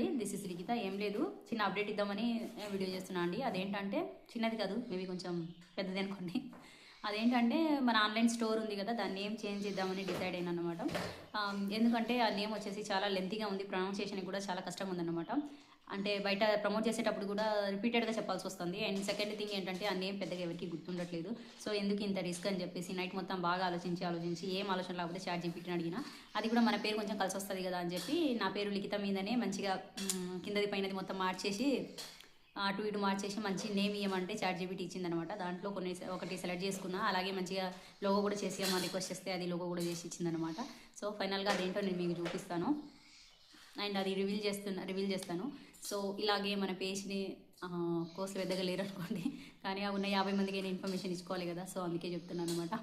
అండి, this is లిఖిత. ఏం లేదు, చిన్న అప్డేట్ ఇద్దామని వీడియో చేస్తున్నా అండి. అదేంటంటే చిన్నది కాదు, మేబీ కొంచెం పెద్దది అనుకోండి. అదేంటంటే మన ఆన్లైన్ స్టోర్ ఉంది కదా, దాన్ని నేమ్ చేంజ్ చేద్దామని డిసైడ్ అయినా అనమాట. ఎందుకంటే ఆ నేమ్ వచ్చేసి చాలా లెంతీగా ఉంది, ప్రొనౌన్సియేషన్ కూడా చాలా కష్టంగా ఉందన్నమాట. అంటే బయట ప్రమోట్ చేసేటప్పుడు కూడా రిపీటెడ్గా చెప్పాల్సి వస్తుంది. అండ్ సెకండ్ థింగ్ ఏంటంటే ఆ నేమ్ పెద్దగా ఎవరికి గుర్తుండట్లేదు. సో ఎందుకు ఇంత రిస్క్ అని చెప్పేసి నైట్ మొత్తం బాగా ఆలోచించి ఏం ఆలోచన లేకపోతే చాట్ జీపీటీని అడిగిన, అది కూడా మన పేరు కొంచెం కలిసి వస్తుంది కదా అని చెప్పి నా పేరు లిఖిత మీదనే మంచిగా కిందది పైనది మొత్తం మార్చేసి అటు ఇటు మార్చేసి మంచి నేమ్ ఇవ్వమంటే చాట్ జీపీటీ ఇచ్చిందనమాట. దాంట్లో ఒకటి సెలెక్ట్ చేసుకున్నా, అలాగే మంచిగా లోగో కూడా చేసి ఇవ్వమని రిక్వెస్ట్ చేస్తే అది లోగో కూడా చేసి ఇచ్చిందనమాట. సో ఫైనల్గా అదేంటో నేను మీకు చూపిస్తాను అండ్ అది రివీల్ చేస్తాను. సో ఇలాగే మన పేజ్ని కోర్సులు పెద్దగా లేరు అనుకోండి, కానీ ఆ ఉన్న 50 మందికి ఇన్ఫర్మేషన్ ఇచ్చుకోవాలి కదా, సో అందుకే చెప్తున్నాను అనమాట.